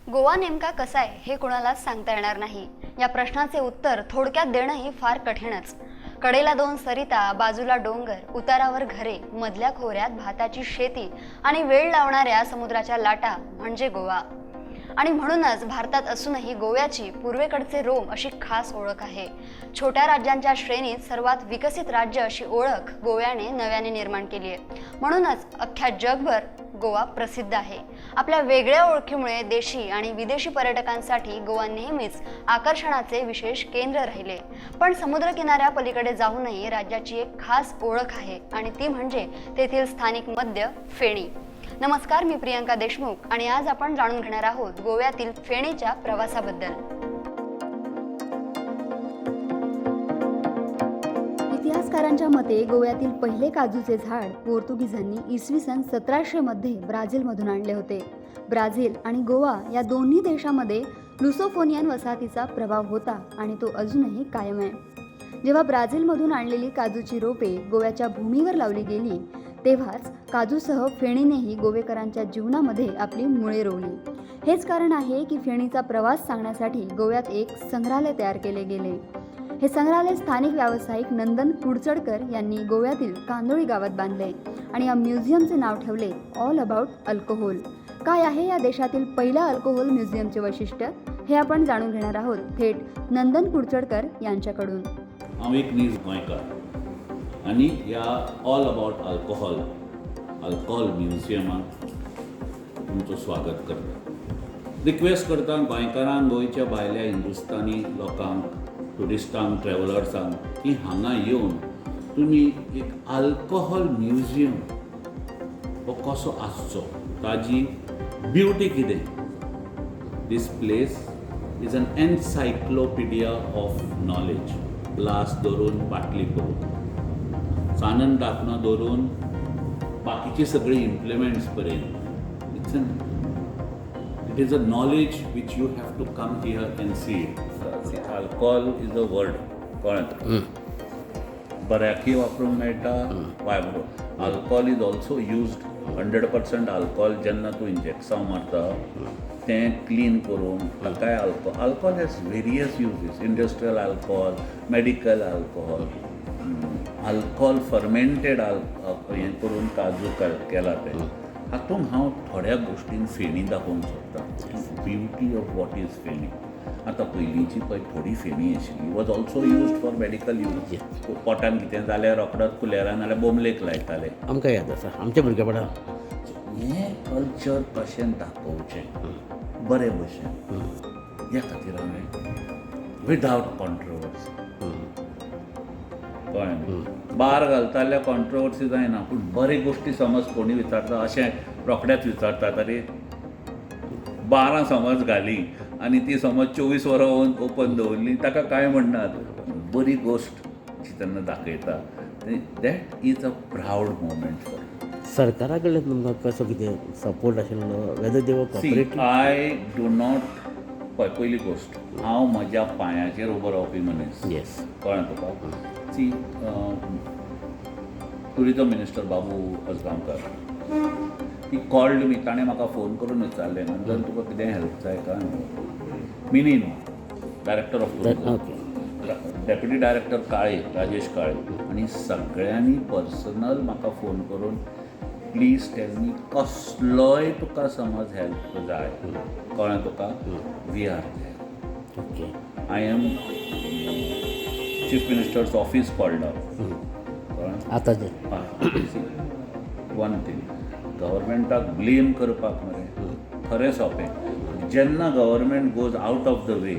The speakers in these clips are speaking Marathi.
गोवा नेमका कसा आहे हे कोणालाच सांगता येणार नाही। या प्रश्नाचे उत्तर थोडक्यात देणंही फार कठीणच। कडेला दोन सरिता, बाजूला डोंगर, उतारावर घरे, मधल्या खोऱ्यात भाताची शेती आणि वेळ लावणाऱ्या समुद्राच्या लाटा म्हणजे गोवा। आणि म्हणूनच भारतात असूनही गोव्याची पूर्वेकडचे रोम अशी खास ओळख आहे। छोट्या राज्यांच्या श्रेणीत सर्वात विकसित राज्य अशी ओळख गोव्याने नव्याने निर्माण केली आहे। म्हणूनच अख्ख्या जगभर गोवा प्रसिद्ध आहे। आपल्या वेगळ्या ओळखीमुळे देशी आणि विदेशी पर्यटकांसाठी गोवा नेहमीच आकर्षणाचे विशेष केंद्र राहिले। पण समुद्रकिनाऱ्या पलीकडे जाऊनही राज्याची एक खास ओळख आहे आणि ती म्हणजे तेथील स्थानिक मद्य फेणी। नमस्कार, मी प्रियंका देशमुख आणि आज आपण जाणून घेणार आहोत गोव्यातील फेणीच्या प्रवासाबद्दल। इतिहासकारांच्या मते गोव्यातील पहिले काजूचे झाड पोर्तुगीजांनी इसवी सन 1700 मध्ये ब्राझीलमधून आणले होते। ब्राझील आणि गोवा या दोन्ही देशांमध्ये लुसोफोनियन वसाहतीचा प्रभाव होता आणि तो अजूनही कायम आहे। जेव्हा ब्राझीलमधून आणलेली काजूची रोपे गोव्याच्या भूमीवर लावली गेली तेव्हाच काजूसह फेणीनेही गोवेकरांच्या जीवनामध्ये आपली मुळे रोवली। हेच कारण आहे की फेणीचा प्रवास सांगण्यासाठी गोव्यात एक संग्रहालय तयार केले गेले। हे संग्रहालय स्थानिक व्यावसायिक नंदन कुडचडकर यांनी गोव्यातील कांदोळी गावात बांधले आणि या म्युझियमचे नाव ठेवले ऑल अबाउट अल्कोहोल। काय आहे या देशातील पहिल्या अल्कोहोल म्युझियमचे वैशिष्ट्य हे आपण जाणून घेणार आहोत थेट नंदन कुडचडकर यांच्याकडून। आणि या ऑल अबाउट अल्कोहोल म्युझियमात तुमचं स्वागत करता। रिक्वेस्ट करता गोंयकारांक, गोंयच्या भायल्या हिंदुस्थानी लोकांक, टुरिस्टांक, ट्रॅव्हलर्सांक की हांगा येवन तुमी एक अल्कोहोल म्युझियम हो कसो आसचो, ताजी ब्युटी कितें। This place is an encyclopaedia of knowledge. Glass धरून, बाटली करून, सानन धाकणो धरून बाकीचे सगळे इम्प्लिमेंट्स पर्यंत it is a knowledge which you have to come here and see it. Alcohol is a word कळ्ळें, बऱ्याकी वापरूंक मेळटा वायबरो। Alcohol is also used 100% alcohol जेन्ना तूं इंजेक्शन मारता तें क्लीन करून ताकाय alcohol has various uses. Industrial alcohol, medical alcohol, alcohol fermented हें करून काजू केला ते। हातूंत हांव थोड्या गोश्टींक फेणी दाखोवंक सोदतां, ब्युटी ऑफ वॉट इज फेणी। आतां पयलींची पळय थोडी फेणी आशिल्ली was also used for medical use. पोटान कितें जाल्यार रोखडोच कुलेरान नाल्यार बोमलेक लायताले, आमकां याद आसा आमच्या भुरगेपणांत। हें कल्चर कशें दाखोवचें बरे भशेन ह्या खातीर हांवें विदावट कॉन्ट्रोवर्सी कळ्ळें। बार घालता जाल्यार कॉन्ट्रोवर्सी जायना, पूण बरे गोश्टी समज कोणी विचारता अशें रोखडेंच विचारतात, अरे 12 समज घाली आनी ती समज 24 वरां ओपन दवरली ताका कांय म्हणनात। बरी गोश्ट जी तेन्ना दाखयता that is a proud moment for. सरकारा कडल्यान तुमकां कसो कितें सपोर्ट आशिल्लो? वेदर दे वर कॉपरेटिव्ह? आय डू नॉट पयली गोश्ट, हांव म्हज्या पांयाचेर उबो रावपी मनीस। येस, कळ्ळें तुका। See tourism minister Babu Ajgaonkar he called me, ताणें म्हाका फोन करून विचारलें नंदन तुका कितें हेल्प जाय काय। मिनी न्हू, director of tourism, deputy director Kale, Rajesh Kale, आनी सगळ्यांनी पर्सनल म्हाका फोन करून प्लीज टेल मी कसलोय तुका समज हेल्प जाय, कळ्ळें तुका, we are there. Okay, I am chief minister's office called आतां जे वन थिंग, गव्हर्मेंटाक ब्लेम करपाक मरे खरें सोंपें। जेन्ना government goes out of the way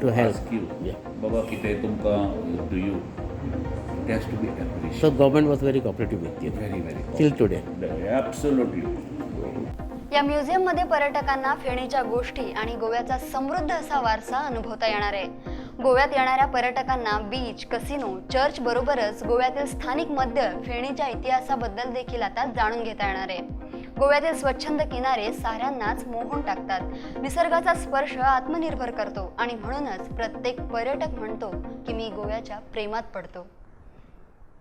to ask you बाबा कितें तुमकां do you, it has to be appreciated. So government was very cooperative with you very till today. Absolutely. या म्युझियममध्ये पर्यटकांना फेणीच्या गोष्टी आणि गोव्याचा समृद्ध असा वारसा अनुभवता येणार आहे। गोव्यात येणाऱ्या पर्यटकांना बीच, कसिनो, चर्च बरोबरच गोव्यातील स्थानिक मद्य फेणीच्या इतिहासाबद्दल देखील आता जाणून घेता येणार आहे। गोव्यातील स्वच्छंद किनारे साऱ्यांनाच मोहून टाकतात। निसर्गाचा स्पर्श आत्मनिर्भर करतो आणि म्हणूनच प्रत्येक पर्यटक म्हणतो की मी गोव्याच्या प्रेमात पडतो।